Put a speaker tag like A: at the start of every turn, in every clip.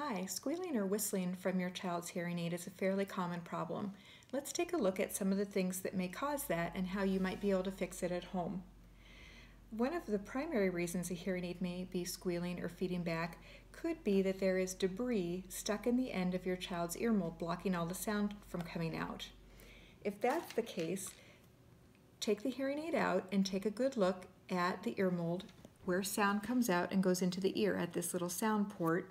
A: Hi, squealing or whistling from your child's hearing aid is a fairly common problem. Let's take a look at some of the things that may cause that and how you might be able to fix it at home. One of the primary reasons a hearing aid may be squealing or feeding back could be that there is debris stuck in the end of your child's ear mold blocking all the sound from coming out. If that's the case, take the hearing aid out and take a good look at the ear mold where sound comes out and goes into the ear at this little sound port.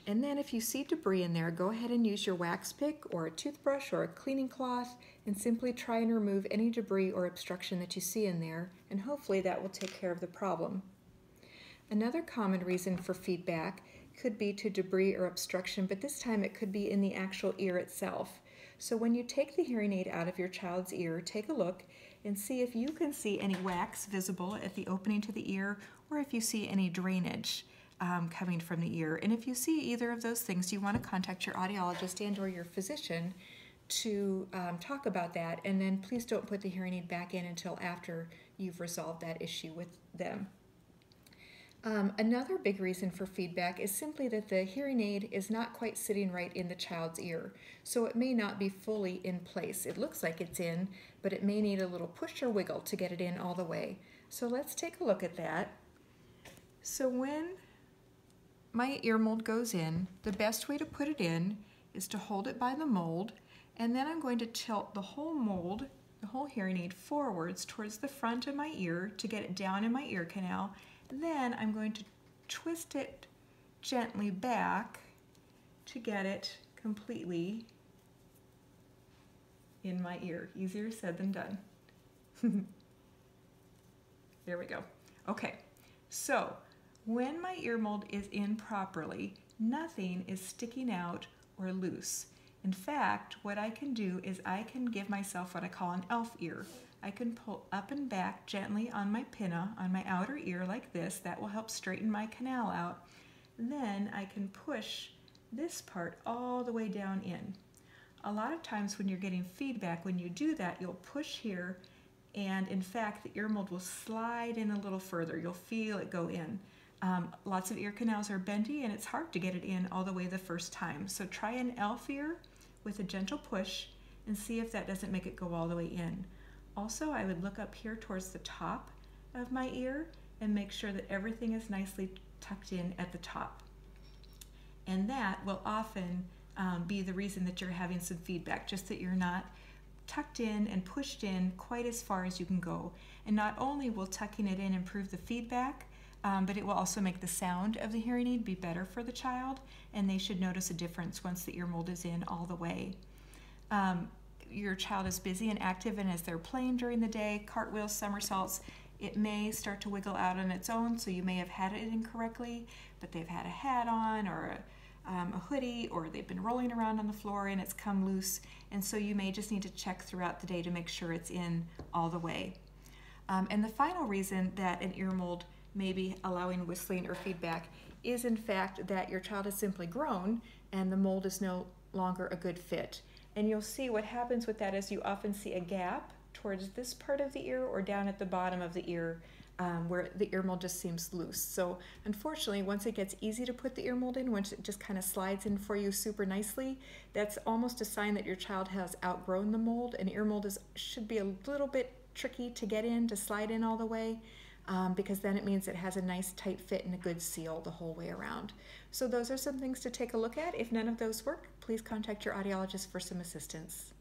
A: And then if you see debris in there, go ahead and use your wax pick or a toothbrush or a cleaning cloth and simply try and remove any debris or obstruction that you see in there, and hopefully that will take care of the problem. Another common reason for feedback could be to debris or obstruction, but this time it could be in the actual ear itself. So when you take the hearing aid out of your child's ear, take a look and see if you can see any wax visible at the opening to the ear, or if you see any drainage coming from the ear. And if you see either of those things, you want to contact your audiologist and or your physician to talk about that, and then please don't put the hearing aid back in until after you've resolved that issue with them. Another big reason for feedback is simply that the hearing aid is not quite sitting right in the child's ear, so it may not be fully in place. It looks like it's in, but it may need a little push or wiggle to get it in all the way. So let's take a look at that. So when my ear mold goes in, the best way to put it in is to hold it by the mold, and then I'm going to tilt the whole mold, the whole hearing aid, forwards towards the front of my ear to get it down in my ear canal. Then I'm going to twist it gently back to get it completely in my ear. Easier said than done. There we go. Okay, so when my ear mold is in properly, nothing is sticking out or loose. In fact, what I can do is I can give myself what I call an elf ear. I can pull up and back gently on my pinna, on my outer ear like this. That will help straighten my canal out. Then I can push this part all the way down in. A lot of times when you're getting feedback, when you do that, you'll push here, and in fact, the ear mold will slide in a little further. You'll feel it go in. Lots of ear canals are bendy, and it's hard to get it in all the way the first time. So try an elf ear with a gentle push and see if that doesn't make it go all the way in. Also, I would look up here towards the top of my ear and make sure that everything is nicely tucked in at the top. And that will often be the reason that you're having some feedback, just that you're not tucked in and pushed in quite as far as you can go. And not only will tucking it in improve the feedback, but it will also make the sound of the hearing aid be better for the child, and they should notice a difference once the ear mold is in all the way. Your child is busy and active, and as they're playing during the day, cartwheels, somersaults, it may start to wiggle out on its own, so you may have had it incorrectly, but they've had a hat on or a hoodie, or they've been rolling around on the floor and it's come loose, and so you may just need to check throughout the day to make sure it's in all the way. And the final reason that an ear mold may be allowing whistling or feedback is in fact that your child has simply grown and the mold is no longer a good fit. And you'll see what happens with that is you often see a gap towards this part of the ear or down at the bottom of the ear where the ear mold just seems loose. So unfortunately, once it gets easy to put the ear mold in, once it just kind of slides in for you super nicely, that's almost a sign that your child has outgrown the mold. An ear mold should be a little bit tricky to get in, to slide in all the way, because then it means it has a nice tight fit and a good seal the whole way around. So those are some things to take a look at. If none of those work, please contact your audiologist for some assistance.